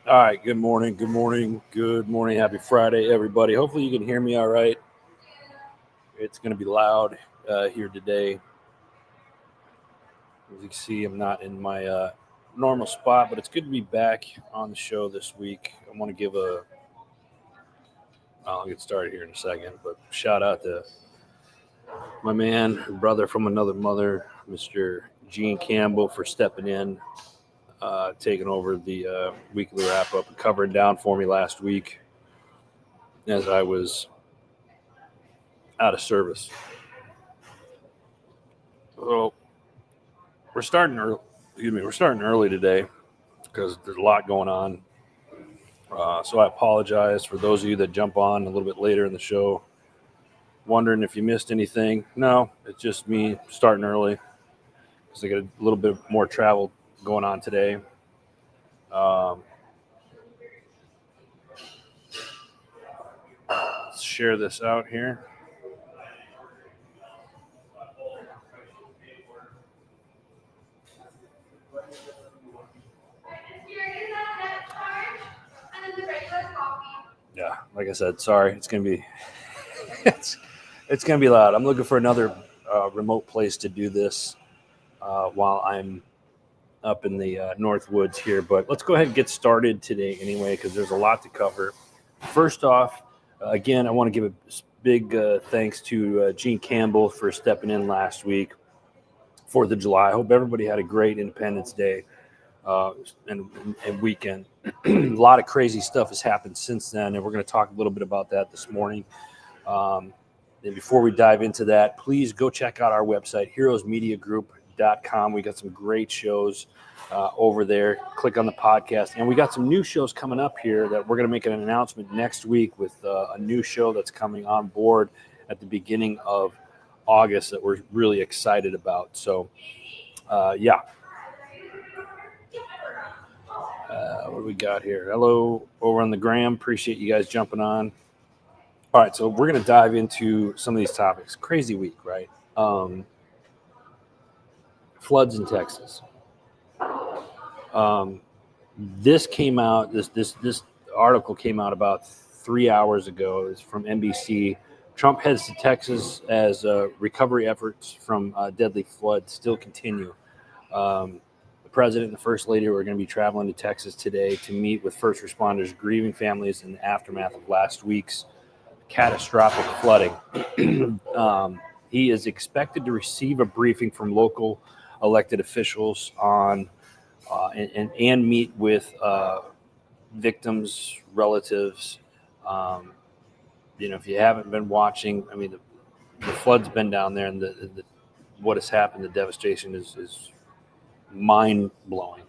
All right, good morning, good morning, good morning. Happy Friday, everybody. Hopefully, you can hear me all right. It's going to be loud here today. As you can see, I'm not in my normal spot, but it's good to be back on the show this week. I want to give I'll get started here in a second, but shout out to my man, brother from another mother, Mr. Gene Campbell, for stepping in, taking over the weekly wrap up and covering down for me last week as I was out of service. So we're starting early. We're starting early today because there's a lot going on. So I apologize for those of you that jump on a little bit later in the show, wondering if you missed anything. No, it's just me starting early because I got a little bit more travel going on today. Let's share this out here. Yeah, like I said, sorry. It's gonna be it's gonna be loud. I'm looking for another remote place to do this while I'm up in the North Woods here. But let's go ahead and get started today anyway, because there's a lot to cover. First off, again, I want to give a big thanks to Gene Campbell for stepping in last week, 4th of July. I hope everybody had a great Independence Day and weekend. A lot of crazy stuff has happened since then, and we're going to talk a little bit about that this morning. And before we dive into that, please go check out our website, heroesmediagroup.com. We got some great shows over there. Click on the podcast. And we got some new shows coming up here that we're going to make an announcement next week with a new show that's coming on board at the beginning of August that we're really excited about. So, yeah. What do we got here? Hello over on the gram. Appreciate you guys jumping on. All right, so we're going to dive into some of these topics. Crazy week, right? Floods in Texas. This came out. This article came out about 3 hours ago. It's from NBC. Trump heads to Texas as recovery efforts from deadly flood still continue. The president and the first lady are going to be traveling to Texas today to meet with first responders, grieving families in the aftermath of last week's catastrophic flooding. He is expected to receive a briefing from local elected officials on and meet with victims, relatives. If you haven't been watching, I mean, the flood's been down there, and what has happened, the devastation is mind blowing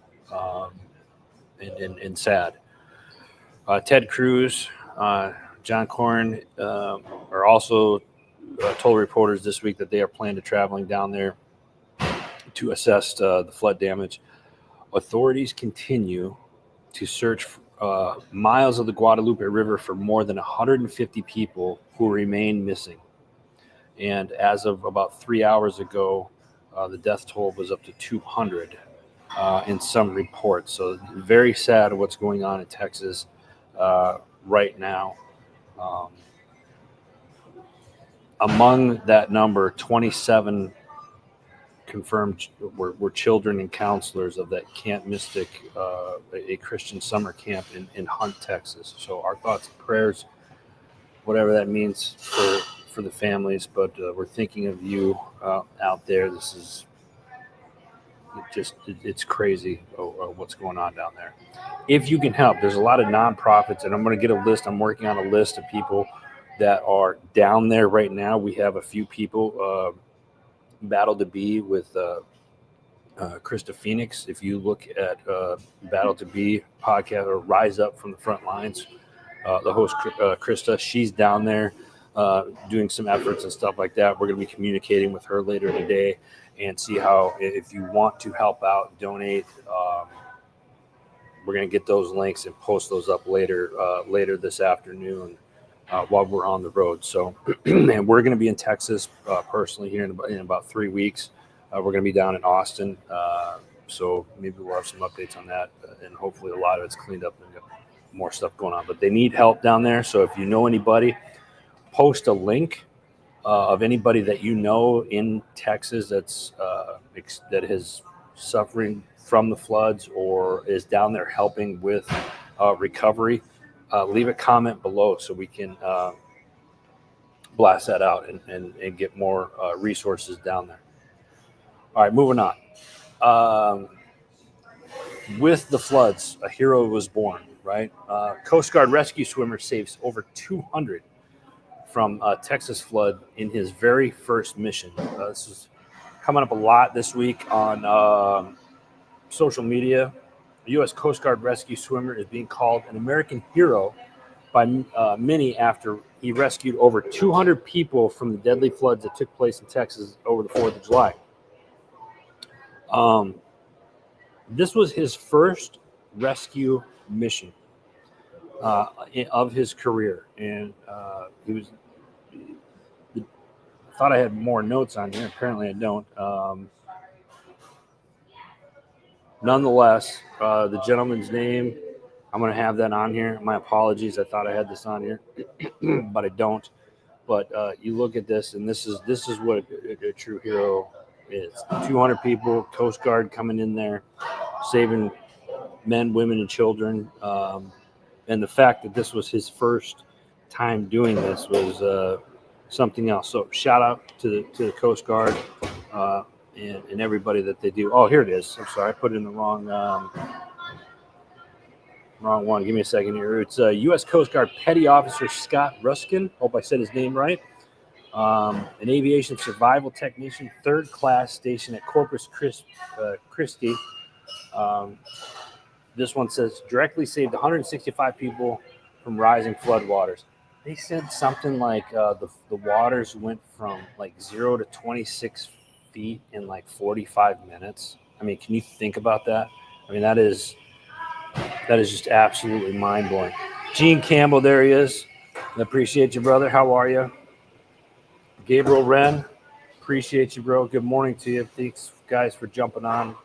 and sad. Ted Cruz, John Cornyn are also told reporters this week that they are planning to traveling down there to assess the flood damage. Authorities continue to search miles of the Guadalupe River for more than 150 people who remain missing. And as of about 3 hours ago, the death toll was up to 200 in some reports. So very sad what's going on in Texas right now. Among that number, 27 confirmed were children and counselors of that Camp Mystic, a Christian summer camp in Hunt, Texas. So our thoughts and prayers, whatever that means for the families, but we're thinking of you out there. This is it's crazy what's going on down there. If you can help, there's a lot of nonprofits, and I'm going to get a list. I'm working on a list of people that are down there right now. We have a few people Battle to Be with Krista Phoenix. If you look at Battle to Be podcast or Rise Up from the Front Lines, the host Krista, she's down there doing some efforts and stuff like that. We're going to be communicating with her later today and see how, if you want to help out, donate. We're going to get those links and post those up later this afternoon while we're on the road. So, and we're going to be in Texas personally here in about 3 weeks. We're going to be down in Austin So maybe we'll have some updates on that, and hopefully a lot of it's cleaned up and got more stuff going on. But they need help down there. So if you know anybody, post a link of anybody that you know in Texas that is suffering from the floods or is down there helping with recovery. Leave a comment below so we can blast that out and get more resources down there. All right, moving on. With the floods, a hero was born, right? Coast Guard rescue swimmer saves over 200 from Texas flood in his very first mission. This is coming up a lot this week on social media. A U.S. Coast Guard rescue swimmer is being called an American hero by many after he rescued over 200 people from the deadly floods that took place in Texas over the 4th of July. This was his first rescue mission of his career, and he was. I thought I had more notes on here. Apparently, I don't. Nonetheless, the gentleman's name, I'm going to have that on here. My apologies. I thought I had this on here, but I don't. But you look at this, and this is what a true hero is. 200 people, Coast Guard coming in there, saving men, women, and children. And the fact that this was his first time doing this was something else. So shout out to the Coast Guard and everybody that they do. Oh, here it is. I'm sorry, I put it in the wrong one. Give me a second here. It's U.S. Coast Guard Petty Officer Scott Ruskin. Hope I said his name right. An aviation survival technician, 3rd class, stationed at Corpus Christi. This one says directly saved 165 people from rising floodwaters. They said something like the waters went from like 0 to 26 feet in like 45 minutes. I mean, can you think about that? I mean, that is just absolutely mind-blowing. Gene Campbell, there he is. I appreciate you, brother. How are you? Gabriel Wren, appreciate you, bro. Good morning to you. Thanks, guys, for jumping on.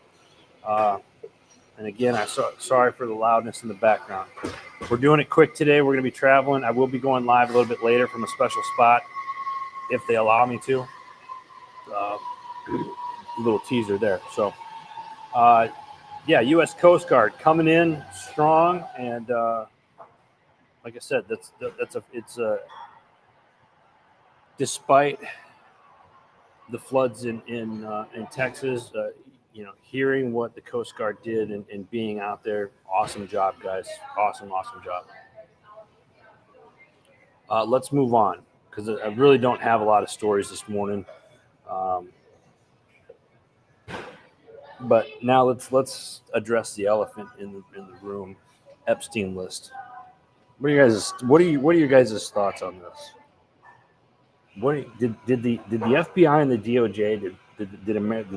And again, sorry for the loudness in the background. We're doing it quick today. We're going to be traveling. I will be going live a little bit later from a special spot if they allow me to. A little teaser there. So, yeah, U.S. Coast Guard coming in strong, and like I said, it's despite the floods in Texas. Hearing what the Coast Guard did and being out there, awesome job, guys. Awesome job. Let's move on because I really don't have a lot of stories this morning. But now let's address the elephant in the room, Epstein list. What are your guys' thoughts on this? Did the FBI and the DOJ did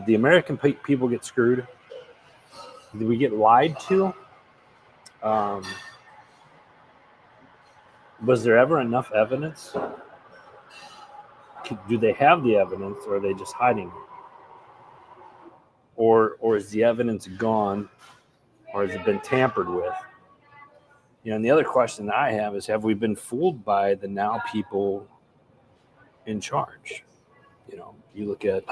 the American people get screwed? Did we get lied to? Was there ever enough evidence? Do they have the evidence, or are they just hiding it? Or is the evidence gone, or has it been tampered with? And the other question that I have is, have we been fooled by the now people in charge? You look at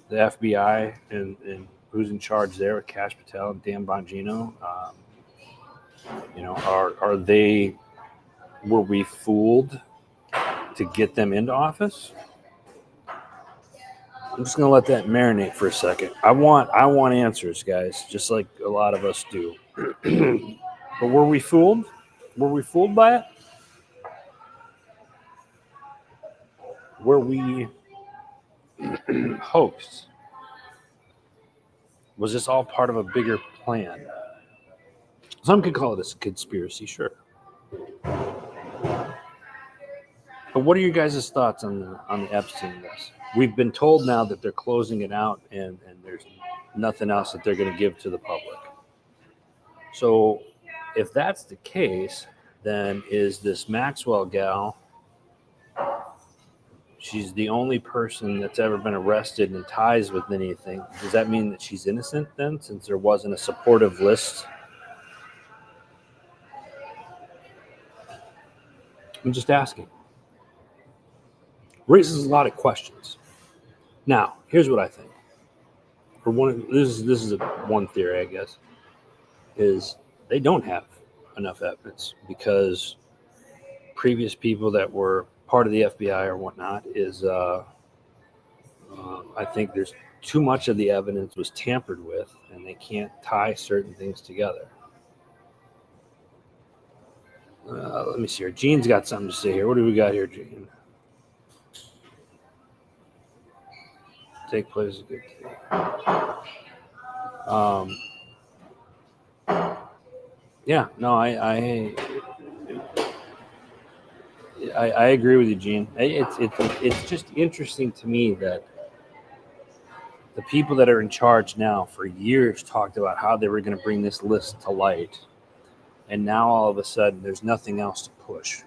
the FBI and who's in charge there with Kash Patel and Dan Bongino. Were we fooled to get them into office? I'm just gonna let that marinate for a second. I want answers, guys, just like a lot of us do. But were we fooled? Were we fooled by it? Were we hoaxed? Was this all part of a bigger plan? Some could call it a conspiracy, sure. But what are your guys' thoughts on the Epstein list? We've been told now that they're closing it out and there's nothing else that they're going to give to the public. So if that's the case, then is this Maxwell gal she's the only person that's ever been arrested in ties with anything. Does that mean that she's innocent then, since there wasn't a supportive list? I'm just asking. Raises a lot of questions. Now, here's what I think. For one, this is one theory, I guess, is they don't have enough evidence because previous people that were part of the FBI or whatnot is I think there's too much of the evidence was tampered with, and they can't tie certain things together. Let me see here. Gene's got something to say here. What do we got here, Gene? Take place a good thing. Yeah, no, I agree with you, Gene. It's just interesting to me that the people that are in charge now for years talked about how they were going to bring this list to light, and now all of a sudden there's nothing else to push.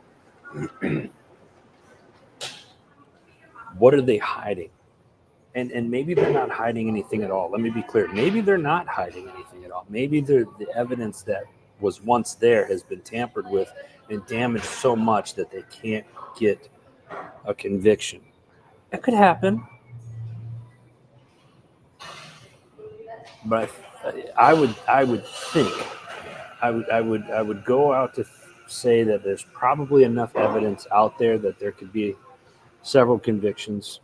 What are they hiding? And maybe they're not hiding anything at all. Let me be clear. Maybe they're not hiding anything at all. Maybe the evidence that was once there has been tampered with and damaged so much that they can't get a conviction. That could happen. But I would think I would go out to say that there's probably enough evidence out there that there could be several convictions.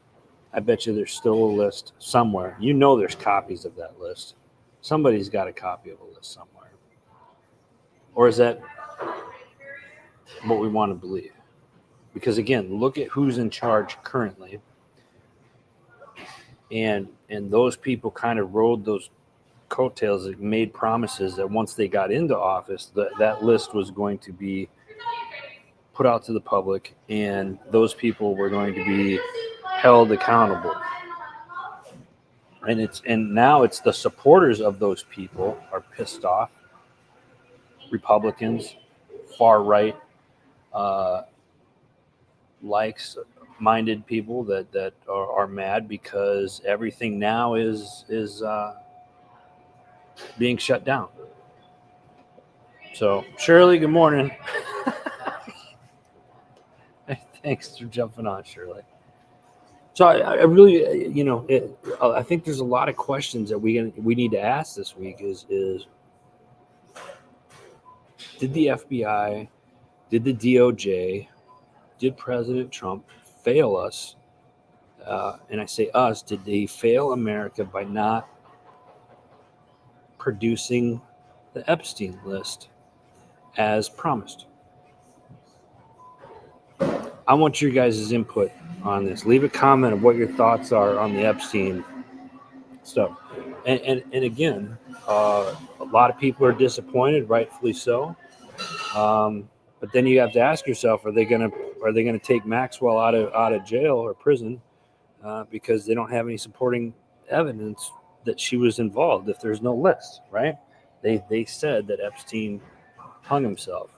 I bet you there's still a list somewhere. You know there's copies of that list. Somebody's got a copy of a list somewhere. Or is that what we want to believe? Because again, look at who's in charge currently. And those people kind of rode those coattails that made promises that once they got into office, that list was going to be put out to the public and those people were going to be held accountable. And now it's the supporters of those people are pissed off. Republicans, far right, likes-minded people that are mad because everything now is being shut down. So Shirley, good morning. Thanks for jumping on, Shirley. So I really, I think there's a lot of questions that we need to ask this week. Is did the FBI, did the DOJ, did President Trump fail us? And I say us. Did they fail America by not producing the Epstein list as promised? I want your guys' input on this. Leave a comment of what your thoughts are on the Epstein stuff. And again, a lot of people are disappointed, rightfully so. But then you have to ask yourself: Are they gonna take Maxwell out of jail or prison because they don't have any supporting evidence that she was involved? If there's no list, right? They said that Epstein hung himself.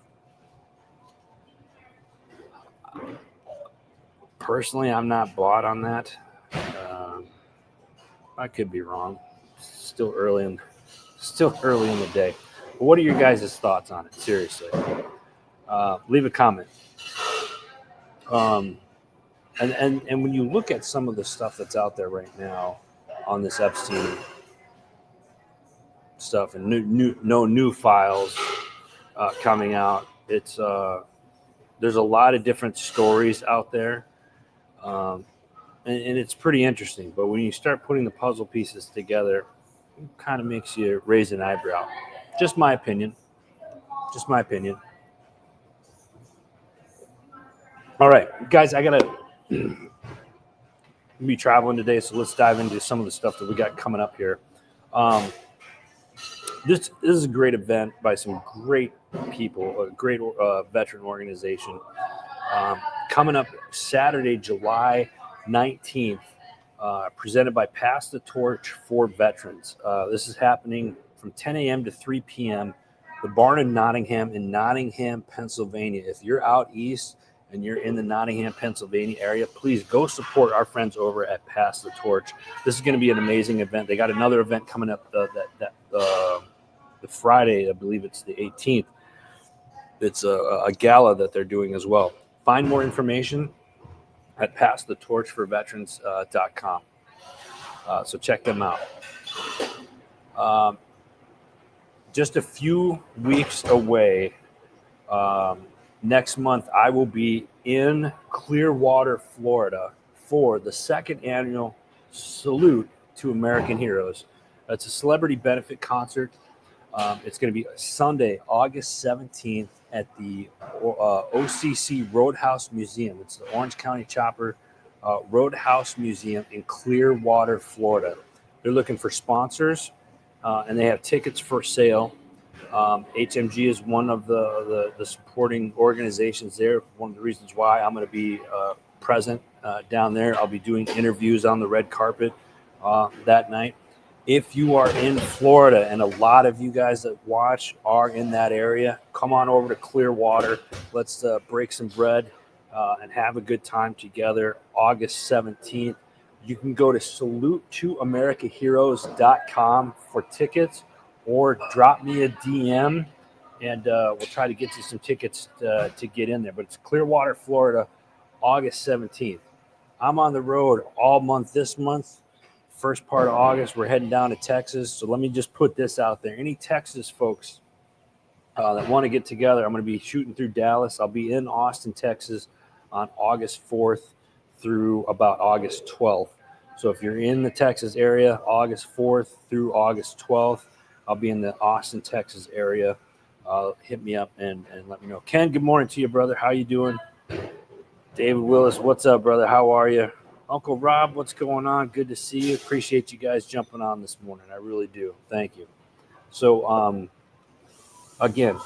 Personally, I'm not bought on that. I could be wrong. Still early in the day. But what are your guys' thoughts on it? Seriously, leave a comment. And when you look at some of the stuff that's out there right now on this Epstein stuff and new files coming out, it's there's a lot of different stories out there. And it's pretty interesting. But when you start putting the puzzle pieces together, it kind of makes you raise an eyebrow. Just my opinion. All right, guys, I got to be traveling today, so let's dive into some of the stuff that we got coming up here. This is a great event by some great people, a great veteran organization. Coming up Saturday, July 19th, presented by Pass the Torch for Veterans. This is happening from 10 a.m. to 3 p.m. The Barn in Nottingham, Pennsylvania. If you're out east and you're in the Nottingham, Pennsylvania area, please go support our friends over at Pass the Torch. This is going to be an amazing event. They got another event coming up the Friday, I believe it's the 18th. It's a gala that they're doing as well. Find more information at passthetorchforveterans.com. So check them out. Just a few weeks away, next month, I will be in Clearwater, Florida for the second annual Salute to American Heroes. It's a celebrity benefit concert. It's going to be Sunday, August 17th at the OCC Roadhouse Museum. It's the Orange County Chopper Roadhouse Museum in Clearwater, Florida. They're looking for sponsors, and they have tickets for sale. HMG is one of the supporting organizations there. One of the reasons why I'm going to be present down there. I'll be doing interviews on the red carpet that night. If you are in Florida, and a lot of you guys that watch are in that area, come on over to Clearwater. Let's break some bread and have a good time together. August 17th. You can go to salutetoamericaheroes.com for tickets, or drop me a DM, and we'll try to get you some tickets to get in there. But it's Clearwater, Florida, August 17th. I'm on the road all month this month. First part of August, we're heading down to Texas. So let me just put this out there. Any Texas folks that want to get together, I'm going to be shooting through Dallas. I'll be in Austin, Texas on August 4th through about August 12th. So if you're in the Texas area, August 4th through August 12th, I'll be in the Austin, Texas area. Hit me up and let me know. Ken, good morning to you, brother. How you doing? David Willis, what's up, brother? How are you? Uncle Rob, what's going on? Good to see you. Appreciate you guys jumping on this morning. I really do. Thank you. So, again,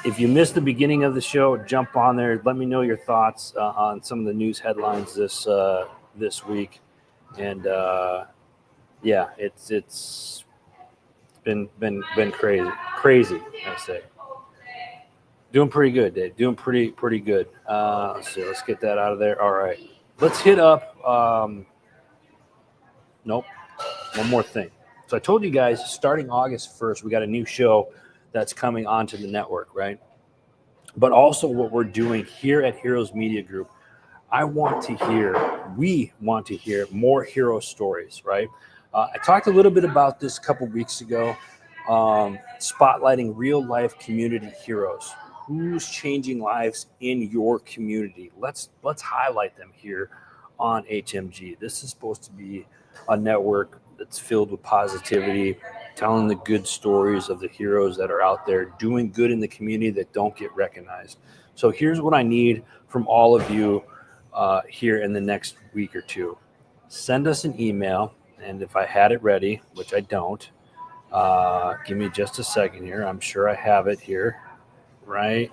if you missed the beginning of the show, jump on there. Let me know your thoughts on some of the news headlines this week. And yeah, it's been crazy. I say. Doing pretty good, Dave. Doing pretty good. Let's see. Let's get that out of there. All right. Let's hit up. Nope. One more thing. So I told you guys, starting August 1st, we got a new show that's coming onto the network, right? But also what we're doing here at Heroes Media Group, we want to hear more hero stories, right? I talked a little bit about this a couple weeks ago, spotlighting real-life community heroes. Who's changing lives in your community? Let's highlight them here on HMG. This is supposed to be a network that's filled with positivity, telling the good stories of the heroes that are out there doing good in the community that don't get recognized. So here's what I need from all of you here in the next week or two. Send us an email, and if I had it ready, which I don't, give me just a second here. I'm sure I have it here. Right.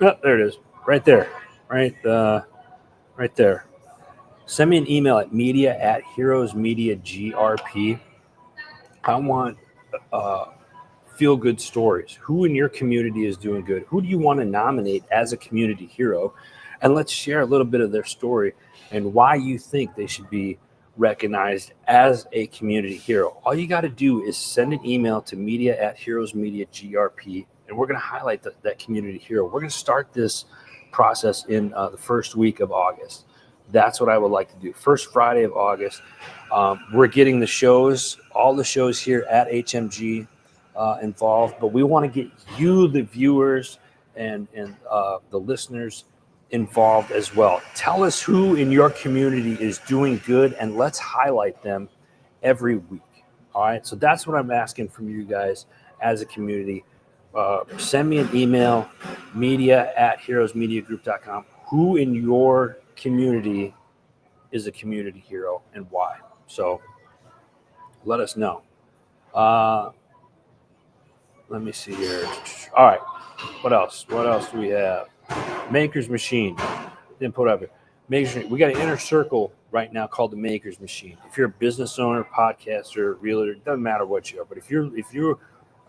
Oh, there it is. Right there. Right there. Send me an email at media@heroesmediagrp. I want feel-good stories. Who in your community is doing good? Who do you want to nominate as a community hero? And let's share a little bit of their story and why you think they should be recognized as a community hero. All you got to do is send an email to media@heroesmediagrp, and we're going to highlight that community hero. We're going to start this process in the first week of August. That's what I would like to do. First Friday of August. We're getting all the shows here at HMG involved, but we want to get you, the viewers, and the listeners involved as well. Tell us who in your community is doing good, and let's highlight them every week. All right. So that's what I'm asking from you guys as a community. Send me an email, media@heroesmediagroup.com. Who in your community is a community hero and why? So let us know. Let me see here. All right. What else? What else do we have? Maker's Machine. Didn't put up here. Maker's Machine. We got an inner circle right now called the Maker's Machine. If you're a business owner, podcaster, realtor, it doesn't matter what you are, but if you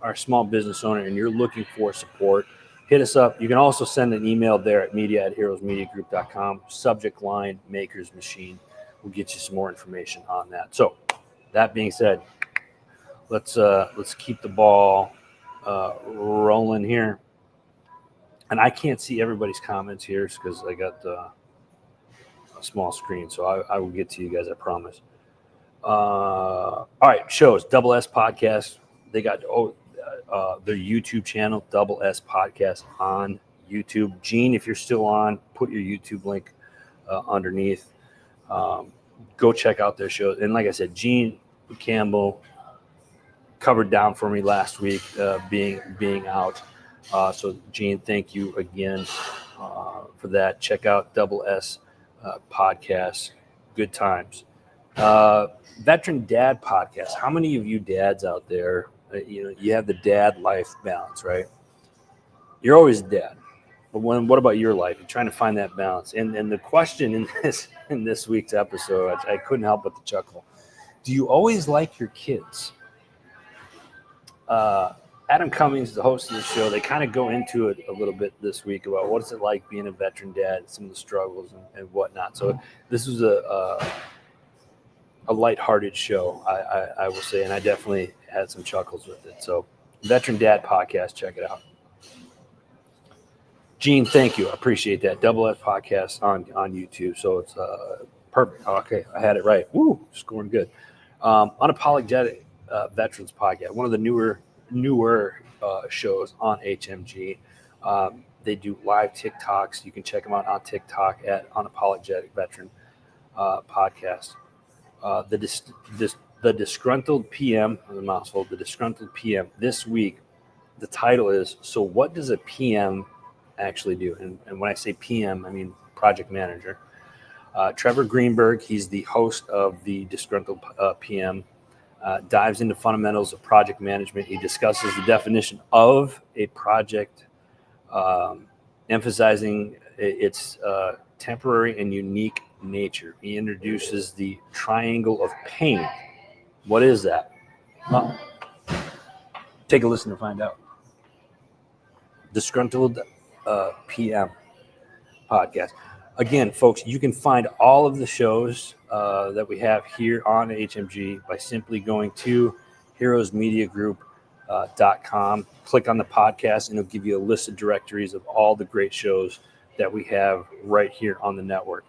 are a small business owner and you're looking for support, hit us up. You can also send an email there at media@heroesmediagroup.com. Subject line, Maker's Machine. We'll get you some more information on that. So that being said, let's keep the ball rolling here. And I can't see everybody's comments here because I got a small screen. So I will get to you guys, I promise. All right, shows. Double S Podcast. They got their YouTube channel, Double S Podcast on YouTube. Gene, if you're still on, put your YouTube link underneath. Go check out their shows. And like I said, Gene Campbell covered down for me last week, being out. So Gene, thank you again for that. Check out Double S Podcast. Good times. Veteran Dad Podcast. How many of you dads out there, you have the dad life balance, right? You're always a dad. But what about your life? You're trying to find that balance. And the question in this week's episode, I couldn't help but to chuckle. Do you always like your kids? Adam Cummings, the host of the show, they kind of go into it a little bit this week about what is it like being a veteran dad, some of the struggles and whatnot. So this was a lighthearted show, I will say, and I definitely had some chuckles with it. So Veteran Dad Podcast, check it out. Gene, thank you. I appreciate that. Double S Podcast on YouTube. So it's perfect. Okay, I had it right. Woo, scoring good. Unapologetic Veterans Podcast, one of the newer shows on HMG. They do live TikToks. You can check them out on TikTok at Unapologetic Veteran Podcast. The Disgruntled PM, the mouthful, the Disgruntled PM. This week, the title is, so what does a PM actually do? And when I say PM, I mean project manager. Trevor Greenberg, he's the host of the Disgruntled PM, dives into fundamentals of project management. He discusses the definition of a project, emphasizing its temporary and unique nature. He introduces the triangle of pain. What is that? Well, take a listen to find out. Disgruntled PM Podcast. Again, folks, you can find all of the shows that we have here on HMG by simply going to heroesmediagroup.com. Click on the podcast, and it'll give you a list of directories of all the great shows that we have right here on the network.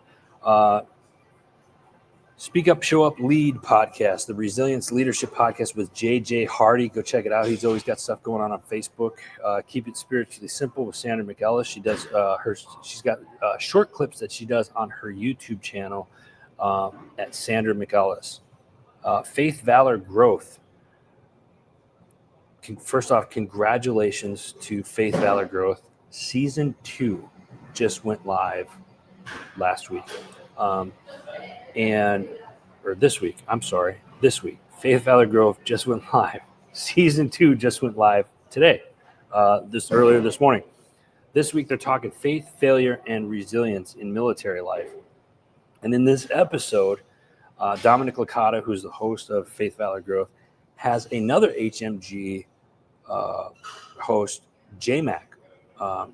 Speak Up, Show Up, Lead Podcast, the Resilience Leadership Podcast with JJ Hardy. Go check it out. He's always got stuff going on Facebook. Keep It Spiritually Simple with Sandra McEllis. She does she's got short clips that she does on her YouTube channel at Sandra McEllis. Faith, Valor, Growth. First off, congratulations to Faith, Valor, Growth. Season 2 just went live last week. This week, Faith, Valor, Growth just went live. Season 2 just went live today, earlier this morning. This week, they're talking faith, failure, and resilience in military life. And in this episode, Dominic Licata, who's the host of Faith, Valor, Growth, has another HMG host, JMac,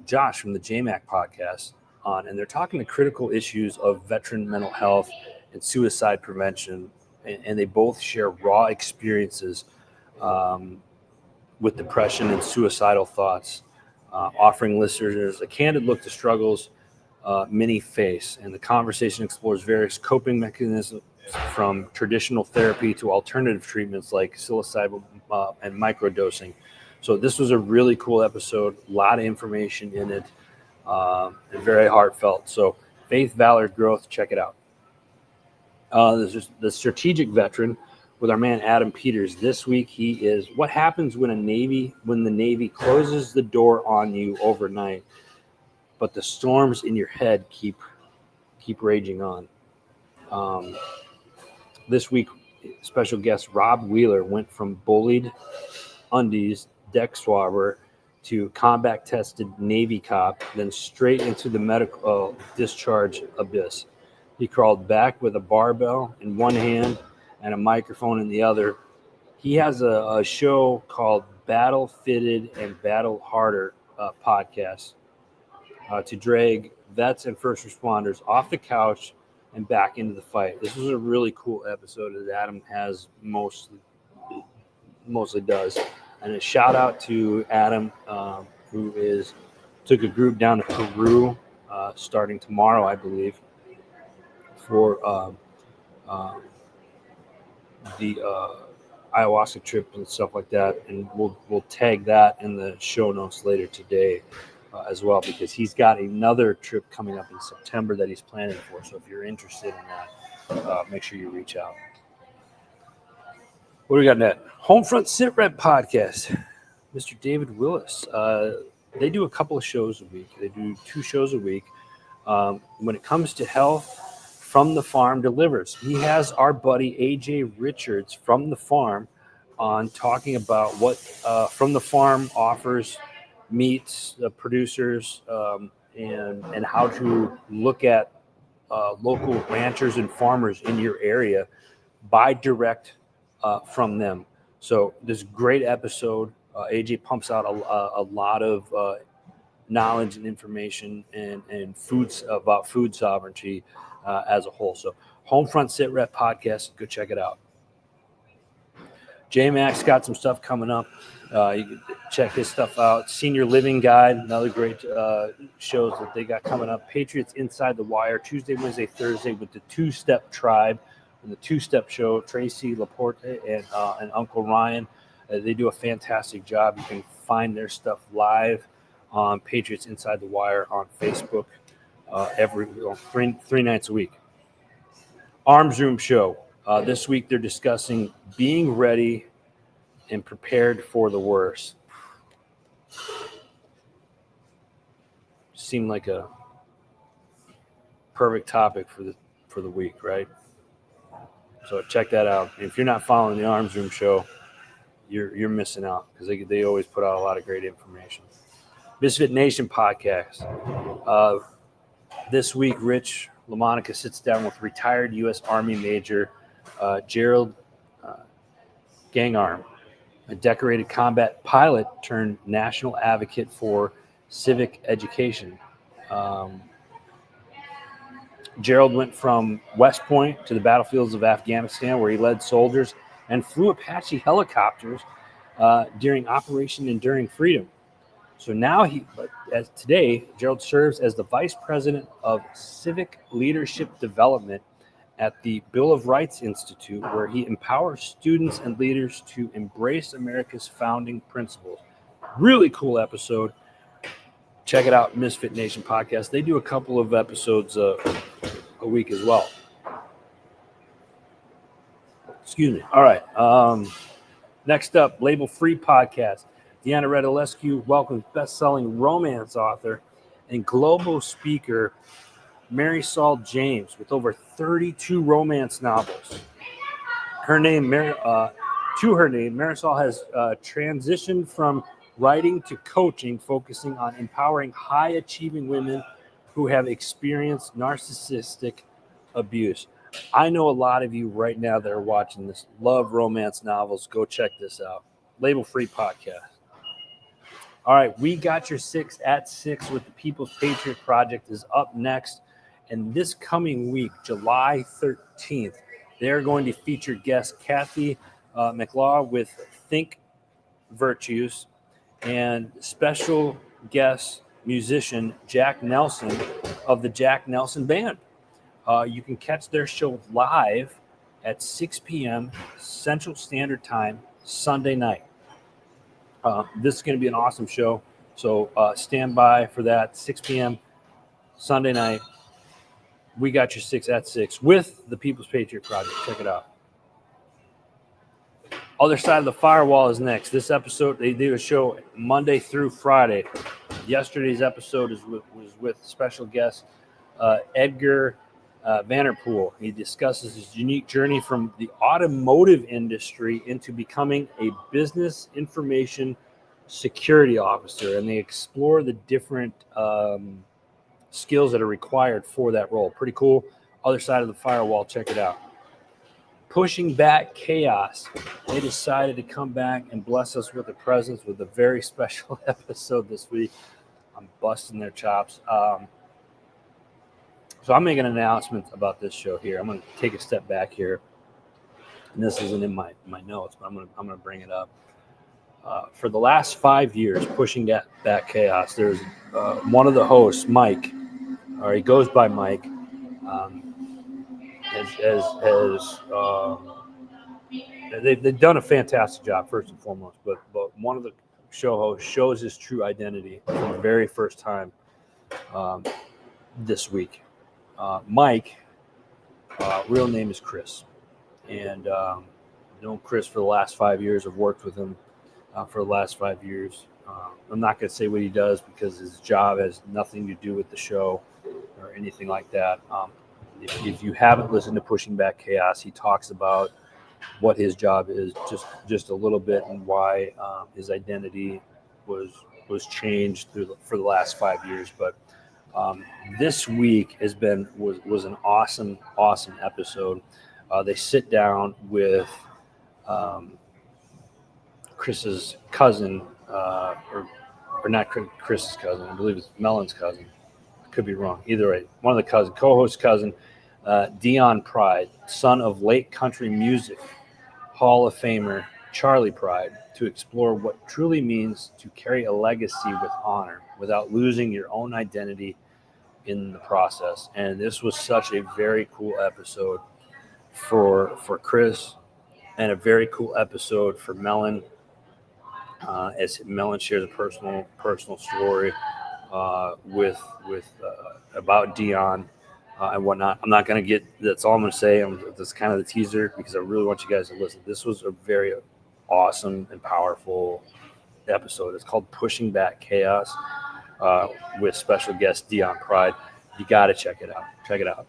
Josh from the JMac podcast, on, and they're talking to critical issues of veteran mental health and suicide prevention, and they both share raw experiences with depression and suicidal thoughts, offering listeners a candid look to struggles many face. And the conversation explores various coping mechanisms from traditional therapy to alternative treatments like psilocybin and microdosing. So this was a really cool episode, a lot of information in it, and very heartfelt. So Faith, Valor, Growth, check it out. There's the Strategic Veteran with our man Adam Peters. This week he is what happens when the Navy closes the door on you overnight, but the storms in your head keep raging on. This week, special guest Rob Wheeler went from bullied undies deck swabber to combat-tested Navy cop, then straight into the medical discharge abyss. He crawled back with a barbell in one hand and a microphone in the other. He has a show called Battle Fitted and Battle Harder podcast to drag vets and first responders off the couch and back into the fight. This was a really cool episode, as Adam has mostly does. And a shout out to Adam, who took a group down to Peru starting tomorrow, I believe, for the ayahuasca trip and stuff like that. And we'll tag that in the show notes later today as well, because he's got another trip coming up in September that he's planning for. So if you're interested in that, make sure you reach out. What do we got next? Homefront Sit Rep podcast. Mr. David Willis. They do a couple of shows a week. They do 2 shows a week. When it comes to health, From the Farm delivers. He has our buddy AJ Richards from the farm on talking about what From the Farm offers meats, producers, and how to look at local ranchers and farmers in your area, buy direct from them. So this great episode. AJ pumps out a lot of knowledge and information and foods about food sovereignty as a whole. So Homefront Sit Rep podcast, go check it out. J-Max got some stuff coming up. You can check his stuff out. Senior Living Guide, another great shows that they got coming up. Patriots Inside the Wire, Tuesday, Wednesday, Thursday with the Two-Step Tribe and the Two-Step Show, Tracy Laporte and Uncle Ryan. They do a fantastic job. You can find their stuff live on Patriots Inside the Wire on Facebook every three nights a week. Arms Room Show. This week they're discussing being ready and prepared for the worst. Seemed like a perfect topic for the week, right? So check that out. If you're not following the Arms Room Show, you're missing out, because they always put out a lot of great information. Misfit Nation podcast. This week, Rich LaMonica sits down with retired U.S. Army Major Gerald Gangarm, a decorated combat pilot turned national advocate for civic education. Gerald went from West Point to the battlefields of Afghanistan, where he led soldiers and flew Apache helicopters during Operation Enduring Freedom. So now today, Gerald serves as the Vice President of Civic Leadership Development at the Bill of Rights Institute, where he empowers students and leaders to embrace America's founding principles. Really cool episode. Check it out, Misfit Nation podcast. They do a couple of episodes a week as well. Excuse me. All right. Next up, Label Free podcast. Deanna Redolescu welcomes best-selling romance author and global speaker Mary Saul James with over 32 romance novels. To her name, Marisol has transitioned from writing to coaching, focusing on empowering high-achieving women who have experienced narcissistic abuse. I know a lot of you right now that are watching this love romance novels. Go check this out. Label Free podcast. All right, We Got Your 6 at 6 with the People's Patriot Project is up next. And this coming week, July 13th, they're going to feature guest Kathy McLaw with Think Virtues and special guest musician Jack Nelson of the Jack Nelson Band. You can catch their show live at 6 p.m. Central Standard Time, Sunday night. This is going to be an awesome show, so stand by for that. 6 p.m. Sunday night. We Got Your 6 at 6 with the People's Patriot Project. Check it out. Other Side of the Firewall is next. This episode, they do a show Monday through Friday. Yesterday's episode was with special guest Edgar Vanderpool. He discusses his unique journey from the automotive industry into becoming a business information security officer, and they explore the different skills that are required for that role. Pretty cool. Other Side of the Firewall. Check it out. Pushing Back Chaos. They decided to come back and bless us with a presence with a very special episode this week. I'm busting their chops. So I'm making an announcement about this show here. I'm going to take a step back here. And this isn't in my notes, but I'm going to bring it up. For the last 5 years, Pushing Back Chaos, there's one of the hosts, Mike, or he goes by Mike, they've done a fantastic job, first and foremost, but one of the show hosts shows his true identity for the very first time this week. Mike, real name is Chris, and I've known Chris for the last 5 years. I've worked with him for the last 5 years. I'm not going to say what he does because his job has nothing to do with the show or anything like that. If you haven't listened to Pushing Back Chaos, he talks about what his job is just a little bit and why his identity was changed for the last 5 years. But this week was an awesome episode. They sit down with Chris's cousin, or not Chris's cousin. I believe it's Melon's cousin. I could be wrong. Either way, one of the co-host cousin, Dion Pride, son of late country music Hall of Famer Charlie Pride, to explore what truly means to carry a legacy with honor without losing your own identity in the process. And this was such a very cool episode for Chris, and a very cool episode for Melon, as Melon shares a personal story with about Dion and whatnot. I'm not going to get. That's all I'm going to say. That's kind of the teaser because I really want you guys to listen. This was a very awesome and powerful episode. It's called Pushing Back Chaos with special guest Dion Pride. You got to check it out. Check it out.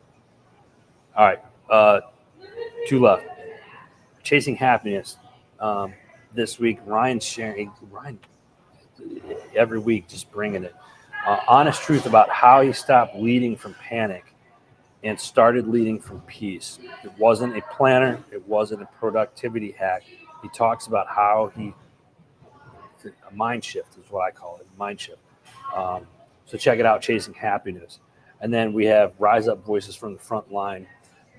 All right, 2 left. Chasing Happiness. This week, Ryan's sharing. Ryan every week just bringing it. Honest truth about how he stopped leading from panic and started leading from peace. It wasn't a planner. It wasn't a productivity hack. He talks about how a mind shift is what I call it, mind shift. So check it out, Chasing Happiness. And then we have Rise Up Voices from the Front Line.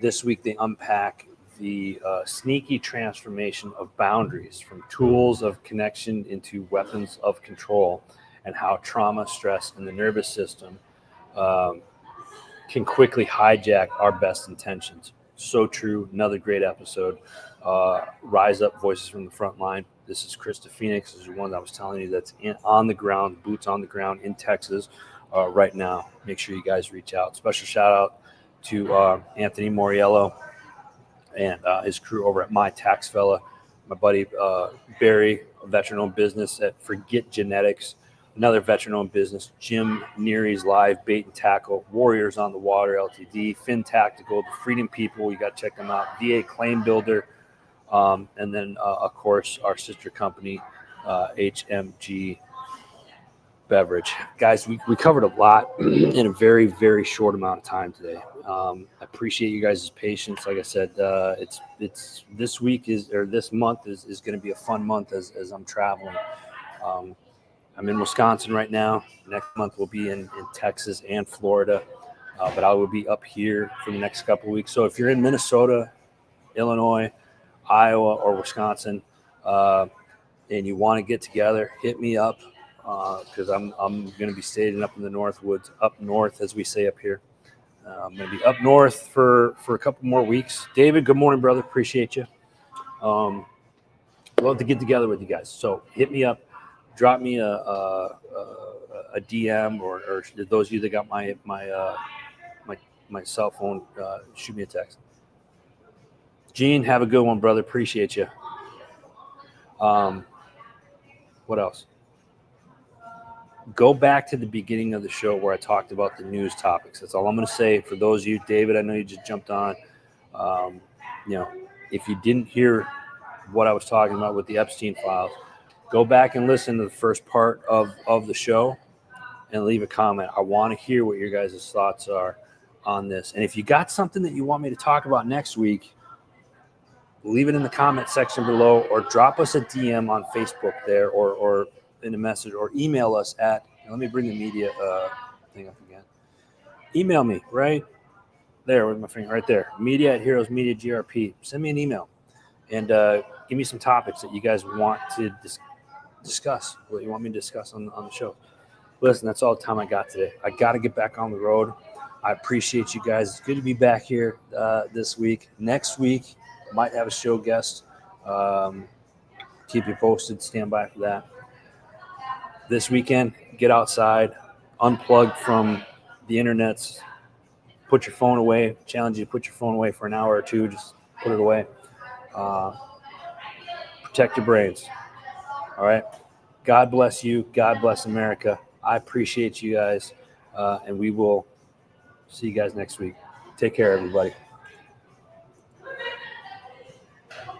This week they unpack the sneaky transformation of boundaries from tools of connection into weapons of control, and how trauma, stress, and the nervous system can quickly hijack our best intentions. So true. Another great episode. Rise Up Voices from the Front Line. This is Krista Phoenix. This is one that I was telling you that's on the ground, boots on the ground in Texas right now. Make sure you guys reach out. Special shout out to Anthony Moriello and his crew over at My Tax Fella. My buddy Barry, a veteran-owned business at Forget Genetics. Another veteran-owned business, Jim Neary's Live Bait and Tackle, Warriors on the Water Ltd, Fin Tactical, The Freedom People. You got to check them out. VA Claim Builder, and then of course our sister company, HMG Beverage. Guys, we covered a lot in a very, very short amount of time today. I appreciate you guys' patience. Like I said, it's this week this month is going to be a fun month as I'm traveling. I'm in Wisconsin right now. Next month we'll be in Texas and Florida, but I will be up here for the next couple of weeks. So if you're in Minnesota, Illinois, Iowa, or Wisconsin, and you want to get together, hit me up because I'm going to be staying up in the Northwoods, up north as we say up here. I'm going to be up north for a couple more weeks. David, good morning, brother. Appreciate you. Love to get together with you guys. So hit me up. Drop me a DM or those of you that got my cell phone, shoot me a text. Gene, have a good one, brother. Appreciate you. What else? Go back to the beginning of the show where I talked about the news topics. That's all I'm going to say. For those of you, David, I know you just jumped on. If you didn't hear what I was talking about with the Epstein files, go back and listen to the first part of the show and leave a comment. I want to hear what your guys' thoughts are on this. And if you got something that you want me to talk about next week, leave it in the comment section below, or drop us a DM on Facebook there, or in a message, or email us at, let me bring the media thing up again. Email me right there with my finger right there, media@heroesmediagrp. Send me an email and give me some topics that you guys want to discuss, what you want me to discuss on the show. Listen, that's all the time I got today. I got to get back on the road. I appreciate you guys. It's good to be back here this week. Next week, might have a show guest. Keep you posted. Stand by for that. This weekend, get outside, unplug from the internets, put your phone away. Challenge you to put your phone away for an hour or two. Just put it away. Protect your brains. All right. God bless you. God bless America. I appreciate you guys. And we will see you guys next week. Take care, everybody.